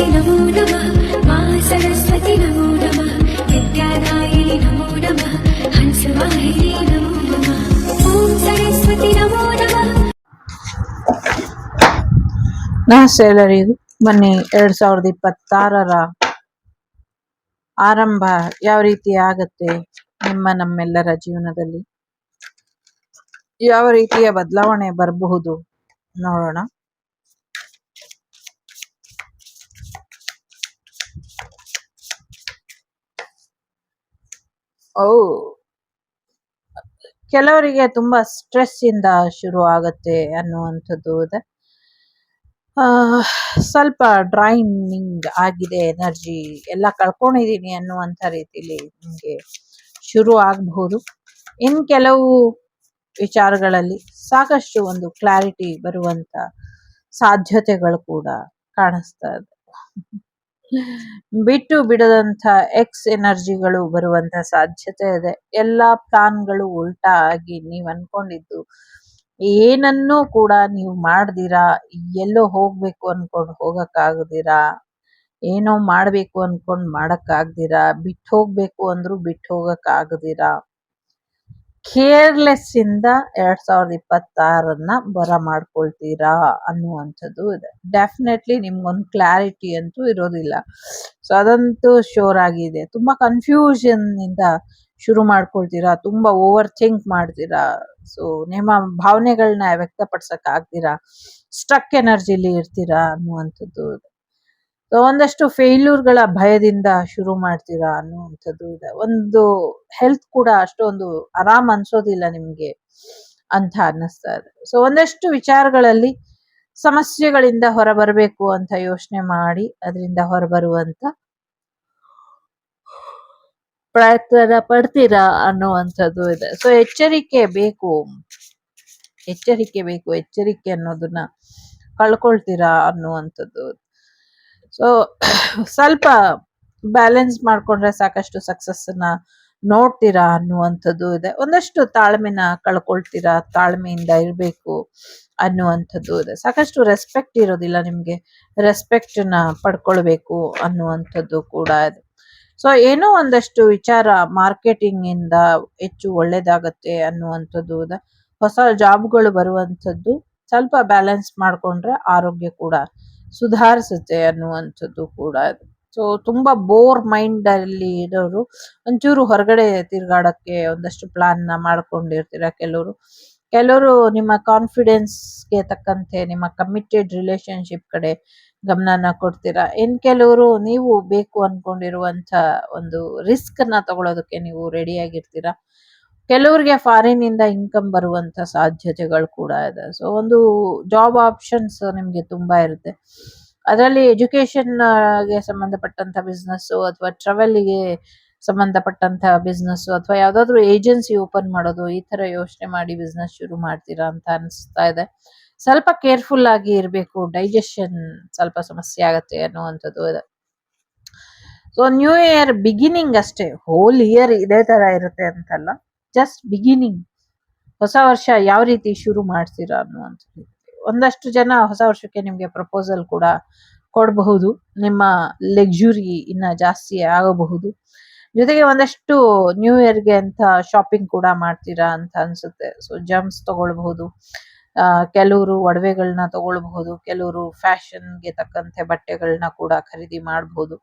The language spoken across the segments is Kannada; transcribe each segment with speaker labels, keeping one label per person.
Speaker 1: सरस्वती नमो नमः मा सरस्वती नमो नमः विद्यादायिनि नमो नमः हंसवाहिनी नमो नमः ॐ सरस्वती नमो नमः।
Speaker 2: ನಮಸ್ತೆ ಎಲ್ಲರಿಗೂ. ಬನ್ನಿ 2026ರ ಆರಂಭ ಯಾವ ರೀತಿ ಆಗತ್ತೆ, ನಮ್ಮೆಲ್ಲರ ಜೀವನದಲ್ಲಿ ಯಾವ ರೀತಿಯ ಬದಲಾವಣೆ ಬರಬಹುದು ನೋಡೋಣ. ಕೆಲವರಿಗೆ ತುಂಬಾ ಸ್ಟ್ರೆಸ್ ಇಂದ ಶುರು ಆಗತ್ತೆ ಅನ್ನುವಂಥದ್ದು ಇದೆ. ಸ್ವಲ್ಪ ಡ್ರೈನಿಂಗ್ ಆಗಿದೆ, ಎನರ್ಜಿ ಎಲ್ಲ ಕಳ್ಕೊಂಡಿದೀನಿ ಅನ್ನುವಂಥ ರೀತಿಲಿ ನಿಮಗೆ ಶುರು ಆಗಬಹುದು. ಇನ್ ಕೆಲವು ವಿಚಾರಗಳಲ್ಲಿ ಸಾಕಷ್ಟು ಒಂದು ಕ್ಲಾರಿಟಿ ಬರುವಂತ ಸಾಧ್ಯತೆಗಳು ಕೂಡ ಕಾಣಿಸ್ತಾ ಇದೆ. ಬಿಟ್ಟು ಬಿಡದಂತ ಎಕ್ಸ್ ಎನರ್ಜಿಗಳು ಬರುವಂತ ಸಾಧ್ಯತೆ ಇದೆ. ಎಲ್ಲಾ ಪ್ಲಾನ್ಗಳು ಉಲ್ಟಾ ಆಗಿ ನೀವ್ ಅನ್ಕೊಂಡಿದ್ದು ಏನನ್ನೂ ಕೂಡ ನೀವು ಮಾಡ್ದಿರಾ, ಎಲ್ಲೋ ಹೋಗ್ಬೇಕು ಅನ್ಕೊಂಡು ಹೋಗಕ್ಕಾಗದಿರಾ, ಏನೋ ಮಾಡ್ಬೇಕು ಅನ್ಕೊಂಡ್ ಮಾಡಕ್ಕಾಗ್ದಿರಾ, ಬಿಟ್ಟು ಹೋಗ್ಬೇಕು ಅಂದ್ರೂ ಬಿಟ್ಟು ಹೋಗಕ್ಕಾಗದಿರಾ, ಕೇರ್ಲೆಸ್ ಇಂದ 2026 ಬರ ಮಾಡ್ಕೊಳ್ತೀರಾ ಅನ್ನುವಂಥದ್ದು ಇದೆ. ಡೆಫಿನೆಟ್ಲಿ ನಿಮ್ಗೊಂದು ಕ್ಲಾರಿಟಿ ಅಂತೂ ಇರೋದಿಲ್ಲ. ಸೊ ಅದಂತೂ ಶೋರ್ ಆಗಿದೆ. ತುಂಬಾ ಕನ್ಫ್ಯೂಷನ್ ಇಂದ ಶುರು ಮಾಡ್ಕೊಳ್ತೀರಾ, ತುಂಬಾ ಓವರ್ ಥಿಂಕ್ ಮಾಡ್ತೀರಾ. ಸೊ ನಿಮ್ಮ ಭಾವನೆಗಳನ್ನ ವ್ಯಕ್ತಪಡಿಸಕ್ ಆಗ್ತೀರಾ, ಸ್ಟ್ರಕ್ ಎನರ್ಜಿಲಿ ಇರ್ತೀರಾ ಅನ್ನುವಂಥದ್ದು ಇದೆ. ಸೊ ಒಂದಷ್ಟು ಫೇಲ್ಯೂರ್ಗಳ ಭಯದಿಂದ ಶುರು ಮಾಡ್ತೀರಾ ಅನ್ನುವಂಥದ್ದು ಇದೆ. ಒಂದು ಹೆಲ್ತ್ ಕೂಡ ಅಷ್ಟೊಂದು ಆರಾಮ್ ಅನ್ಸೋದಿಲ್ಲ ನಿಮ್ಗೆ ಅಂತ ಅನ್ನಿಸ್ತಾ ಇದೆ. ಸೊ ಒಂದಷ್ಟು ವಿಚಾರಗಳಲ್ಲಿ ಸಮಸ್ಯೆಗಳಿಂದ ಹೊರಬರಬೇಕು ಅಂತ ಯೋಚನೆ ಮಾಡಿ ಅದರಿಂದ ಹೊರಬರುವಂತ ಪ್ರಯತ್ನ ಪಡ್ತೀರಾ ಅನ್ನುವಂಥದ್ದು ಇದೆ. ಸೊ ಎಚ್ಚರಿಕೆ ಬೇಕು, ಎಚ್ಚರಿಕೆ ಅನ್ನೋದನ್ನ ಕಳ್ಕೊಳ್ತೀರಾ ಅನ್ನುವಂಥದ್ದು. ಸೊ ಸ್ವಲ್ಪ ಬ್ಯಾಲೆನ್ಸ್ ಮಾಡ್ಕೊಂಡ್ರೆ ಸಾಕಷ್ಟು ಸಕ್ಸಸ್ ನ ನೋಡ್ತೀರಾ ಅನ್ನುವಂಥದ್ದು ಇದೆ. ಒಂದಷ್ಟು ತಾಳ್ಮೆನ ಕಳ್ಕೊಳ್ತೀರಾ, ತಾಳ್ಮೆಯಿಂದ ಇರ್ಬೇಕು ಅನ್ನುವಂಥದ್ದು ಇದೆ. ಸಾಕಷ್ಟು ರೆಸ್ಪೆಕ್ಟ್ ಇರೋದಿಲ್ಲ ನಿಮ್ಗೆ, ರೆಸ್ಪೆಕ್ಟ್ ನ ಪಡ್ಕೊಳ್ಬೇಕು ಅನ್ನುವಂಥದ್ದು ಕೂಡ ಇದೆ. ಸೊ ಏನೋ ಒಂದಷ್ಟು ವಿಚಾರ ಮಾರ್ಕೆಟಿಂಗ್ ಇಂದ ಹೆಚ್ಚು ಒಳ್ಳೇದಾಗತ್ತೆ ಅನ್ನುವಂಥದ್ದು ಇದೆ. ಹೊಸ ಜಾಬ್ಗಳು ಬರುವಂಥದ್ದು ಸ್ವಲ್ಪ ಬ್ಯಾಲೆನ್ಸ್ ಮಾಡ್ಕೊಂಡ್ರೆ ಆರೋಗ್ಯ ಕೂಡ ಸುಧಾರಿಸುತ್ತೆ ಅನ್ನುವಂಥದ್ದು ಕೂಡ ಇದೆ. ಸೊ ತುಂಬಾ ಬೋರ್ ಮೈಂಡ್ ಅಲ್ಲಿ ಇರೋರು ಒಂಚೂರು ಹೊರಗಡೆ ತಿರ್ಗಾಡಕ್ಕೆ ಒಂದಷ್ಟು ಪ್ಲಾನ್ ನ ಮಾಡ್ಕೊಂಡಿರ್ತೀರ. ಕೆಲವರು ನಿಮ್ಮ ಕಾನ್ಫಿಡೆನ್ಸ್ಗೆ ತಕ್ಕಂತೆ ನಿಮ್ಮ ಕಮಿಟೆಡ್ ರಿಲೇಶನ್ಶಿಪ್ ಕಡೆ ಗಮನನ ಕೊಡ್ತೀರಾ. ಇನ್ ಕೆಲವರು ನೀವು ಬೇಕು ಅನ್ಕೊಂಡಿರುವಂತ ಒಂದು ರಿಸ್ಕ್ ನ ತಗೊಳ್ಳೋದಕ್ಕೆ ನೀವು ರೆಡಿ ಆಗಿರ್ತೀರಾ. ಕೆಲವರಿಗೆ ಫಾರಿನ್ ಇಂದ ಇನ್ಕಮ್ ಬರುವಂತ ಸಾಧ್ಯತೆಗಳು ಕೂಡ ಇದೆ. ಸೊ ಒಂದು ಜಾಬ್ ಆಪ್ಷನ್ಸ್ ನಿಮ್ಗೆ ತುಂಬಾ ಇರುತ್ತೆ. ಅದರಲ್ಲಿ ಎಜುಕೇಶನ್ ಗೆ ಸಂಬಂಧಪಟ್ಟಂತ ಬಿಸ್ನೆಸ್ ಅಥವಾ ಟ್ರಾವೆಲ್ಗೆ ಸಂಬಂಧಪಟ್ಟಂತ ಬಿಸ್ನೆಸ್ ಅಥವಾ ಯಾವ್ದಾದ್ರು ಏಜೆನ್ಸಿ ಓಪನ್ ಮಾಡೋದು, ಈ ತರ ಯೋಚನೆ ಮಾಡಿ ಬಿಸ್ನೆಸ್ ಶುರು ಮಾಡ್ತೀರಾ ಅಂತ ಅನಿಸ್ತಾ ಇದೆ. ಸ್ವಲ್ಪ ಕೇರ್ಫುಲ್ ಆಗಿ ಇರಬೇಕು, ಡೈಜೆಷನ್ ಸ್ವಲ್ಪ ಸಮಸ್ಯೆ ಆಗತ್ತೆ ಅನ್ನುವಂಥದ್ದು ಇದೆ. ಸೊ ನ್ಯೂ ಇಯರ್ ಬಿಗಿನಿಂಗ್ ಅಷ್ಟೇ, ಹೋಲ್ ಇಯರ್ ಇದೇ ತರ ಇರುತ್ತೆ ಅಂತಲ್ಲ, ಜಸ್ಟ್ ಬಿಗಿನಿಂಗ್. ಹೊಸ ವರ್ಷ ಯಾವ ರೀತಿ ಶುರು ಮಾಡ್ತೀರಾ ಅನ್ನುವಂಥದ್ದು. ಒಂದಷ್ಟು ಜನ ಹೊಸ ವರ್ಷಕ್ಕೆ ನಿಮ್ಗೆ ಪ್ರಪೋಸಲ್ ಕೂಡ ಕೊಡಬಹುದು. ನಿಮ್ಮ ಲಕ್ಸುರಿ ಇನ್ನ ಜಾಸ್ತಿ ಆಗಬಹುದು. ಜೊತೆಗೆ ಒಂದಷ್ಟು ನ್ಯೂ ಇಯರ್ಗೆ ಅಂತ ಶಾಪಿಂಗ್ ಕೂಡ ಮಾಡ್ತೀರಾ ಅಂತ ಅನ್ಸುತ್ತೆ. ಸೊ ಜಮ್ಸ್ ತಗೊಳ್ಬಹುದು, ಕೆಲವರು ಒಡವೆಗಳನ್ನ ತಗೊಳ್ಬಹುದು, ಕೆಲವರು ಫ್ಯಾಷನ್ಗೆ ತಕ್ಕಂತೆ ಬಟ್ಟೆಗಳನ್ನ ಕೂಡ ಖರೀದಿ ಮಾಡಬಹುದು.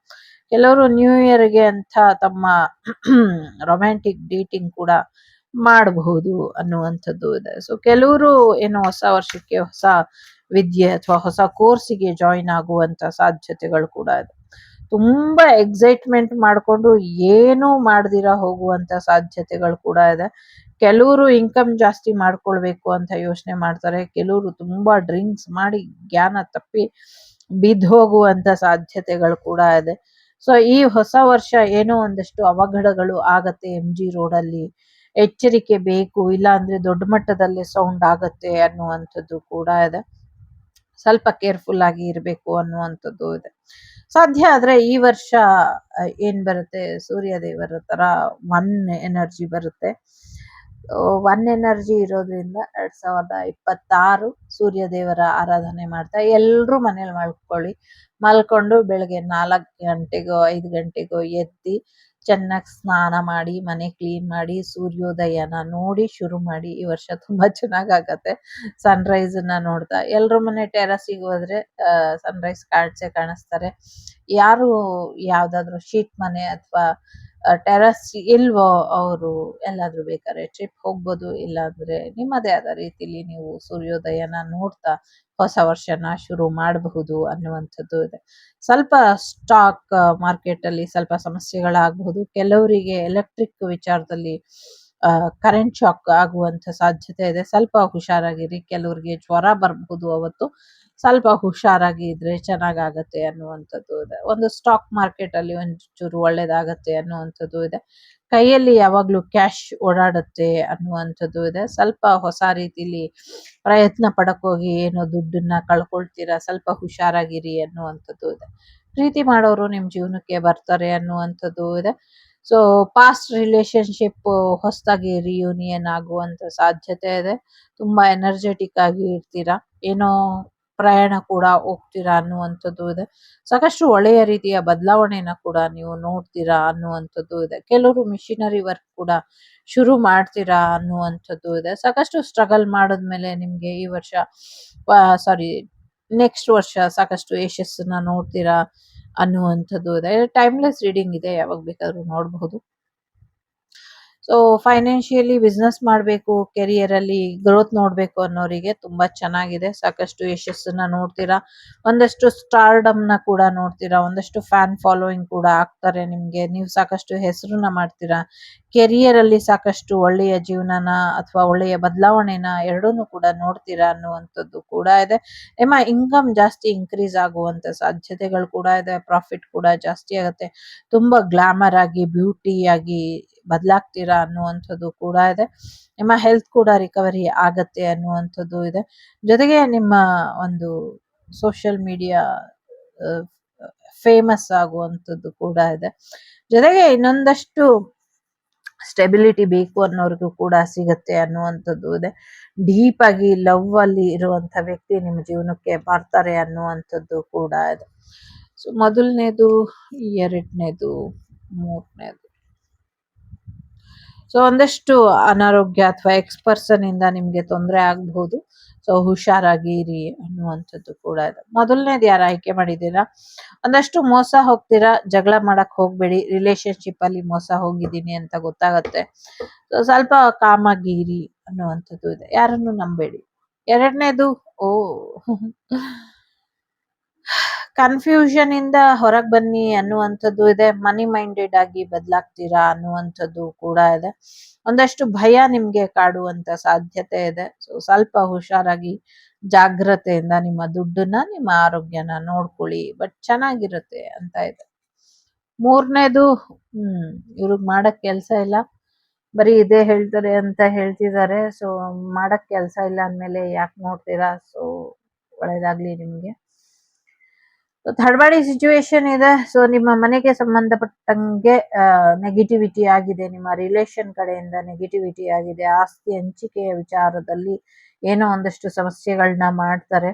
Speaker 2: ಕೆಲವರು ನ್ಯೂ ಇಯರ್ಗೆ ಅಂತ ತಮ್ಮ ರೊಮ್ಯಾಂಟಿಕ್ ಡೇಟಿಂಗ್ ಕೂಡ ಮಾಡಬಹುದು ಅನ್ನುವಂಥದ್ದು ಇದೆ. ಸೊ ಕೆಲವರು ಏನು ಹೊಸ ವರ್ಷಕ್ಕೆ ಹೊಸ ವಿದ್ಯೆ ಅಥವಾ ಹೊಸ ಕೋರ್ಸಿಗೆ ಜಾಯಿನ್ ಆಗುವಂತ ಸಾಧ್ಯತೆಗಳು ಕೂಡ ಇದೆ. ತುಂಬಾ ಎಕ್ಸೈಟ್ಮೆಂಟ್ ಮಾಡ್ಕೊಂಡು ಏನೂ ಮಾಡ್ದಿರಾ ಹೋಗುವಂತ ಸಾಧ್ಯತೆಗಳು ಕೂಡ ಇದೆ. ಕೆಲವರು ಇನ್ಕಮ್ ಜಾಸ್ತಿ ಮಾಡ್ಕೊಳ್ಬೇಕು ಅಂತ ಯೋಚನೆ ಮಾಡ್ತಾರೆ. ಕೆಲವರು ತುಂಬಾ ಡ್ರಿಂಕ್ಸ್ ಮಾಡಿ ಜ್ಞಾನ ತಪ್ಪಿ ಬಿದ್ದು ಹೋಗುವಂತ ಸಾಧ್ಯತೆಗಳು ಕೂಡ ಇದೆ. ಸೊ ಈ ಹೊಸ ವರ್ಷ ಏನೋ ಒಂದಷ್ಟು ಅವಘಡಗಳು ಆಗತ್ತೆ MG ರೋಡ್ ಅಲ್ಲಿ, ಎಚ್ಚರಿಕೆ ಬೇಕು. ಇಲ್ಲ ಅಂದ್ರೆ ದೊಡ್ಡ ಮಟ್ಟದಲ್ಲಿ ಸೌಂಡ್ ಆಗತ್ತೆ ಅನ್ನುವಂಥದ್ದು ಕೂಡ ಇದೆ. ಸ್ವಲ್ಪ ಕೇರ್ಫುಲ್ ಆಗಿ ಇರಬೇಕು ಅನ್ನುವಂಥದ್ದು ಇದೆ. ಸಾಧ್ಯ ಆದ್ರೆ ಈ ವರ್ಷ ಏನ್ ಬರುತ್ತೆ, ಸೂರ್ಯ ದೇವರ ತರ ಒನ್ ಎನರ್ಜಿ ಬರುತ್ತೆ. ಒನ್ ಎನರ್ಜಿ ಇರೋದ್ರಿಂದ 2026 ಸೂರ್ಯ ದೇವರ ಆರಾಧನೆ ಮಾಡ್ತಾ ಎಲ್ರೂ ಮನೇಲಿ ಮಲ್ಕೊಂಡು ಬೆಳಗ್ಗೆ 4 ಗಂಟೆಗೋ 5 ಗಂಟೆಗೋ ಎದ್ದಿ ಚೆನ್ನಾಗಿ ಸ್ನಾನ ಮಾಡಿ ಮನೆ ಕ್ಲೀನ್ ಮಾಡಿ ಸೂರ್ಯೋದಯನ ನೋಡಿ ಶುರು ಮಾಡಿ. ಈ ವರ್ಷ ತುಂಬಾ ಚೆನ್ನಾಗಾಗತ್ತೆ. ಸನ್ರೈಸ್ ನ ನೋಡ್ತಾ ಎಲ್ರ ಮನೆ ಟೆರಸಿಗೆ ಹೋದ್ರೆ ಸನ್ರೈಸ್ ಕಾಣಿಸ್ತಾರೆ. ಯಾರು ಯಾವ್ದಾದ್ರು ಶೀಟ್ ಮನೆ ಅಥವಾ ಟೆರಸ್ ಇಲ್ವೋ ಅವರು ಎಲ್ಲಾದ್ರೂ ಬೇಕಾದ್ರೆ ಟ್ರಿಪ್ ಹೋಗ್ಬೋದು. ಇಲ್ಲಾಂದ್ರೆ ನಿಮ್ಮದೇ ಆದ ರೀತಿಲಿ ನೀವು ಸೂರ್ಯೋದಯನ ನೋಡ್ತಾ ಹೊಸ ವರ್ಷನ ಶುರು ಮಾಡಬಹುದು ಅನ್ನುವಂಥದ್ದು ಇದೆ. ಸ್ವಲ್ಪ ಸ್ಟಾಕ್ ಮಾರ್ಕೆಟ್ ಅಲ್ಲಿ ಸ್ವಲ್ಪ ಸಮಸ್ಯೆಗಳಾಗಬಹುದು. ಕೆಲವರಿಗೆ ಎಲೆಕ್ಟ್ರಿಕ್ ವಿಚಾರದಲ್ಲಿ ಕರೆಂಟ್ ಶಾಕ್ ಆಗುವಂತ ಸಾಧ್ಯತೆ ಇದೆ. ಸ್ವಲ್ಪ ಹುಷಾರಾಗಿರಿ. ಕೆಲವರಿಗೆ ಜ್ವರ ಬರಬಹುದು ಅವತ್ತು. ಸ್ವಲ್ಪ ಹುಷಾರಾಗಿ ಇದ್ರೆ ಚೆನ್ನಾಗಾಗತ್ತೆ ಅನ್ನುವಂಥದ್ದು ಇದೆ. ಒಂದು ಸ್ಟಾಕ್ ಮಾರ್ಕೆಟ್ ಅಲ್ಲಿ ಒಂಚೂರು ಒಳ್ಳೇದಾಗತ್ತೆ ಅನ್ನುವಂಥದ್ದು ಇದೆ. ಕೈಯಲ್ಲಿ ಯಾವಾಗ್ಲೂ ಕ್ಯಾಶ್ ಓಡಾಡುತ್ತೆ ಅನ್ನುವಂಥದ್ದು ಇದೆ. ಸ್ವಲ್ಪ ಹೊಸ ರೀತಿಲಿ ಪ್ರಯತ್ನ ಪಡಕ್ ಹೋಗಿ ಏನೋ ದುಡ್ಡನ್ನ ಕಳ್ಕೊಳ್ತೀರಾ. ಸ್ವಲ್ಪ ಹುಷಾರಾಗಿರಿ ಅನ್ನುವಂಥದ್ದು ಇದೆ. ಪ್ರೀತಿ ಮಾಡೋರು ನಿಮ್ ಜೀವನಕ್ಕೆ ಬರ್ತಾರೆ ಅನ್ನುವಂಥದ್ದು ಇದೆ. ಸೊ ಪಾಸ್ಟ್ ರಿಲೇಶನ್ಶಿಪ್ ಹೊಸದಾಗಿ ರಿಯೂನಿಯನ್ ಆಗುವಂತ ಸಾಧ್ಯತೆ ಇದೆ. ತುಂಬಾ ಎನರ್ಜೆಟಿಕ್ ಆಗಿ ಇರ್ತೀರಾ. ಏನೋ ಪ್ರಯಾಣ ಕೂಡ ಹೋಗ್ತೀರಾ ಅನ್ನುವಂಥದ್ದು ಇದೆ. ಸಾಕಷ್ಟು ಒಳ್ಳೆಯ ರೀತಿಯ ಬದಲಾವಣೆನ ಕೂಡ ನೀವು ನೋಡ್ತೀರಾ ಅನ್ನುವಂಥದ್ದು ಇದೆ. ಕೆಲವರು ಮಿಷಿನರಿ ವರ್ಕ್ ಕೂಡ ಶುರು ಮಾಡ್ತೀರಾ ಅನ್ನುವಂಥದ್ದು ಇದೆ. ಸಾಕಷ್ಟು ಸ್ಟ್ರಗಲ್ ಮಾಡಿದ್ಮೇಲೆ ನಿಮ್ಗೆ ಈ ವರ್ಷ ನೆಕ್ಸ್ಟ್ ವರ್ಷ ಸಾಕಷ್ಟು ಯಶಸ್ಸನ್ನ ನೋಡ್ತೀರಾ ಅನ್ನುವಂಥದ್ದು ಇದೆ. ಟೈಮ್ಲೆಸ್ ರೀಡಿಂಗ್ ಇದೆ, ಯಾವಾಗ ಬೇಕಾದ್ರೂ ನೋಡಬಹುದು. ಸೊ ಫೈನಾನ್ಷಿಯಲಿ ಬಿಸ್ನೆಸ್ ಮಾಡಬೇಕು, ಕೆರಿಯರ್ ಅಲ್ಲಿ ಗ್ರೋತ್ ನೋಡ್ಬೇಕು ಅನ್ನೋರಿಗೆ ತುಂಬಾ ಚೆನ್ನಾಗಿದೆ. ಸಾಕಷ್ಟು ಯಶಸ್ಸನ್ನ ನೋಡ್ತೀರಾ. ಒಂದಷ್ಟು ಸ್ಟಾರ್ಡಮ್ ನ ಕೂಡ ನೋಡ್ತೀರಾ. ಒಂದಷ್ಟು ಫ್ಯಾನ್ ಫಾಲೋಯಿಂಗ್ ಕೂಡ ಆಗ್ತಾರೆ ನಿಮ್ಗೆ. ನೀವು ಸಾಕಷ್ಟು ಹೆಸರನ್ನ ಮಾಡ್ತೀರಾ. ಕೆರಿಯರ್ ಅಲ್ಲಿ ಸಾಕಷ್ಟು ಒಳ್ಳೆಯ ಜೀವನನ ಅಥವಾ ಒಳ್ಳೆಯ ಬದಲಾವಣೆನ ಎರಡನ್ನೂ ಕೂಡ ನೋಡ್ತೀರಾ ಅನ್ನುವಂಥದ್ದು ಕೂಡ ಇದೆ. ನಿಮ್ಮ ಇನ್ಕಮ್ ಜಾಸ್ತಿ ಇನ್ಕ್ರೀಸ್ ಆಗುವಂತ ಸಾಧ್ಯತೆಗಳು ಕೂಡ ಇದೆ. ಪ್ರಾಫಿಟ್ ಕೂಡ ಜಾಸ್ತಿ ಆಗುತ್ತೆ. ತುಂಬಾ ಗ್ಲಾಮರ್ ಆಗಿ ಬ್ಯೂಟಿ ಆಗಿ ಬದಲಾಗ್ತೀರಾ ಅನ್ನುವಂಥದ್ದು ಕೂಡ ಇದೆ. ನಿಮ್ಮ ಹೆಲ್ತ್ ಕೂಡ ರಿಕವರಿ ಆಗತ್ತೆ ಅನ್ನುವಂಥದ್ದು ಇದೆ. ಜೊತೆಗೆ ನಿಮ್ಮ ಒಂದು ಸೋಷಿಯಲ್ ಮೀಡಿಯಾ ಫೇಮಸ್ ಆಗುವಂಥದ್ದು ಕೂಡ ಇದೆ. ಜೊತೆಗೆ ಇನ್ನೊಂದಷ್ಟು ಸ್ಟೆಬಿಲಿಟಿ ಬೇಕು ಅನ್ನೋರ್ಗೂ ಕೂಡ ಸಿಗತ್ತೆ ಅನ್ನುವಂಥದ್ದು ಇದೆ. ಡೀಪ್ ಆಗಿ ಲವ್ ಅಲ್ಲಿ ಇರುವಂತ ವ್ಯಕ್ತಿ ನಿಮ್ಮ ಜೀವನಕ್ಕೆ ಬರ್ತಾರೆ ಅನ್ನುವಂಥದ್ದು ಕೂಡ ಇದೆ. ಸೊ ಮೊದಲನೇದು, ಎರಡನೇದು, ಮೂರನೇದು. ಸೊ ಒಂದಷ್ಟು ಅನಾರೋಗ್ಯ ಅಥವಾ ಎಕ್ಸ್-ಪರ್ಸನ್ ಇಂದ ನಿಮ್ಗೆ ತೊಂದರೆ ಆಗಬಹುದು. ಸೊ ಹುಷಾರಾಗಿರಿ ಅನ್ನುವಂಥದ್ದು ಕೂಡ ಇದೆ. ಮೊದಲನೇದು ಯಾರು ಆಯ್ಕೆ ಮಾಡಿದ್ದೀರಾ, ಒಂದಷ್ಟು ಮೋಸ ಹೋಗ್ತೀರಾ. ಜಗಳ ಮಾಡಕ್ ಹೋಗ್ಬೇಡಿ. ರಿಲೇಶನ್ಶಿಪ್ ಅಲ್ಲಿ ಮೋಸ ಹೋಗಿದ್ದೀನಿ ಅಂತ ಗೊತ್ತಾಗತ್ತೆ. ಸೊ ಸ್ವಲ್ಪ ಕಾಮಾಗಿರಿ ಅನ್ನುವಂಥದ್ದು ಇದೆ. ಯಾರನ್ನು ನಂಬೇಡಿ. ಎರಡನೇದು, ಕನ್ಫ್ಯೂಷನ್ ಇಂದ ಹೊರಗ್ ಬನ್ನಿ ಅನ್ನುವಂಥದ್ದು ಇದೆ. ಮನಿ ಮೈಂಡೆಡ್ ಆಗಿ ಬದಲಾಗ್ತೀರಾ ಅನ್ನುವಂಥದ್ದು ಕೂಡ ಇದೆ. ಒಂದಷ್ಟು ಭಯ ನಿಮ್ಗೆ ಕಾಡುವಂತ ಸಾಧ್ಯತೆ ಇದೆ. ಸೊ ಸ್ವಲ್ಪ ಹುಷಾರಾಗಿ ಜಾಗ್ರತೆಯಿಂದ ನಿಮ್ಮ ದುಡ್ಡನ್ನ, ನಿಮ್ಮ ಆರೋಗ್ಯನ ನೋಡ್ಕೊಳ್ಳಿ. ಬಟ್ ಚೆನ್ನಾಗಿರುತ್ತೆ ಅಂತ ಇದೆ. ಮೂರನೇದು, ಇವ್ರಿಗೆ ಮಾಡಕ್ ಕೆಲ್ಸ ಇಲ್ಲ, ಬರೀ ಇದೇ ಹೇಳ್ತಾರೆ ಅಂತ ಹೇಳ್ತಿದ್ದಾರೆ. ಸೊ ಮಾಡಕ್ ಕೆಲ್ಸ ಇಲ್ಲ ಅಂದ್ಮೇಲೆ ಯಾಕೆ ನೋಡ್ತೀರಾ. ಸೊ ಒಳ್ಳೇದಾಗ್ಲಿ ನಿಮ್ಗೆ. ಥರ್ಡ್ ಸಿಚುವೇಶನ್ ಇದೆ. ಸೊ ನಿಮ್ಮ ಮನೆಗೆ ಸಂಬಂಧಪಟ್ಟಂಗೆ ನೆಗೆಟಿವಿಟಿ ಆಗಿದೆ. ನಿಮ್ಮ ರಿಲೇಶನ್ ಕಡೆಯಿಂದ ನೆಗೆಟಿವಿಟಿ ಆಗಿದೆ. ಆಸ್ತಿ ಹಂಚಿಕೆಯ ವಿಚಾರದಲ್ಲಿ ಏನೋ ಒಂದಷ್ಟು ಸಮಸ್ಯೆಗಳನ್ನ ಮಾಡ್ತಾರೆ.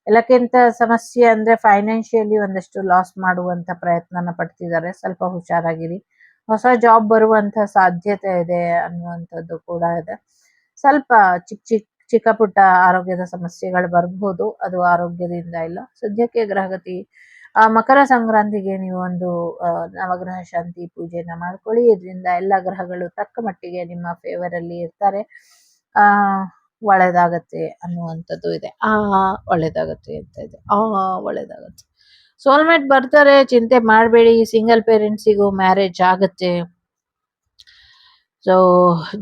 Speaker 2: ಎಲ್ಲಕ್ಕಿಂತ ಸಮಸ್ಯೆ ಅಂದ್ರೆ ಫೈನಾನ್ಷಿಯಲಿ ಒಂದಷ್ಟು ಲಾಸ್ ಮಾಡುವಂತ ಪ್ರಯತ್ನನ ಪಡ್ತಿದ್ದಾರೆ. ಸ್ವಲ್ಪ ಹುಷಾರಾಗಿರಿ. ಹೊಸ ಜಾಬ್ ಬರುವಂತ ಸಾಧ್ಯತೆ ಇದೆ ಅನ್ನುವಂಥದ್ದು ಕೂಡ ಇದೆ. ಸ್ವಲ್ಪ ಚಿಕ್ಕ ಪುಟ್ಟ ಆರೋಗ್ಯದ ಸಮಸ್ಯೆಗಳು ಬರಬಹುದು. ಅದು ಆರೋಗ್ಯದಿಂದ ಇಲ್ಲ. ಸದ್ಯಕ್ಕೆ ಗ್ರಹಗತಿ ಮಕರ ಸಂಕ್ರಾಂತಿಗೆ ನೀವು ಒಂದು ನವಗ್ರಹ ಶಾಂತಿ ಪೂಜೆನ ಮಾಡ್ಕೊಳ್ಳಿ. ಇದರಿಂದ ಎಲ್ಲ ಗ್ರಹಗಳು ತಕ್ಕ ಮಟ್ಟಿಗೆ ನಿಮ್ಮ ಫೇವರ್ ಅಲ್ಲಿ ಇರ್ತಾರೆ. ಒಳ್ಳೇದಾಗತ್ತೆ ಅನ್ನುವಂಥದ್ದು ಇದೆ. ಒಳ್ಳೇದಾಗತ್ತೆ ಅಂತ ಇದೆ. ಒಳ್ಳೇದಾಗತ್ತೆ. ಸೋಲ್ಮೇಟ್ ಬರ್ತಾರೆ, ಚಿಂತೆ ಮಾಡಬೇಡಿ. ಸಿಂಗಲ್ ಪೇರೆಂಟ್ಸಿಗೂ ಮ್ಯಾರೇಜ್ ಆಗತ್ತೆ. ಸೊ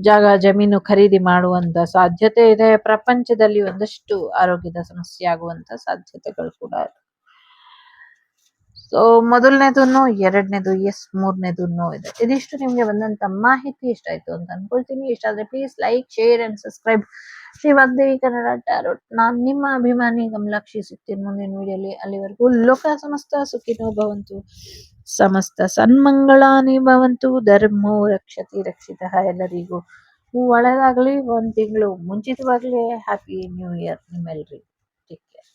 Speaker 2: ಜಾಗ ಜಮೀನು ಖರೀದಿ ಮಾಡುವಂತ ಸಾಧ್ಯತೆ ಇದೆ. ಪ್ರಪಂಚದಲ್ಲಿ ಒಂದಷ್ಟು ಆರೋಗ್ಯದ ಸಮಸ್ಯೆ ಆಗುವಂತ ಸಾಧ್ಯತೆಗಳು ಕೂಡ ಇದೆ. ಸೊ ಮೊದಲನೇದನ್ನು, ಎರಡನೇದು ಎಸ್, ಮೂರನೇದು ಇದೆ. ಇದಿಷ್ಟು ನಿಮ್ಗೆ ಬಂದಂತ ಮಾಹಿತಿ ಇಷ್ಟ ಆಯ್ತು ಅಂತ ಅನ್ಕೊಳ್ತೀನಿ. ಇಷ್ಟ ಆದ್ರೆ please like, share and subscribe Shri Vagdevi Kannada tarot. ನಾನ್ ನಿಮ್ಮ ಅಭಿಮಾನಿ ಕಮಲಾಕ್ಷಿ. ಸಿಗ್ತೀನಿ ಮುಂದಿನ ವಿಡಿಯೋಲಿ. ಅಲ್ಲಿವರೆಗೂ ಲೋಕ ಸಮಸ್ತ ಸುಖಿನೋ ಭವಂತು, ಸಮಸ್ತ ಸನ್ಮಂಗಳಾನಿ ಭವಂತು, ಧರ್ಮೋ ರಕ್ಷತಿ ರಕ್ಷಿತಃ. ಎಲ್ಲರಿಗೂ ಒಳ್ಳೇದಾಗ್ಲಿ. ಒಂದ್ ತಿಂಗಳು ಮುಂಚಿತವಾಗ್ಲೇ ಹ್ಯಾಪಿ ನ್ಯೂ ಇಯರ್ ನಿಮ್ಮೆಲ್ರಿಗೂ. Take care.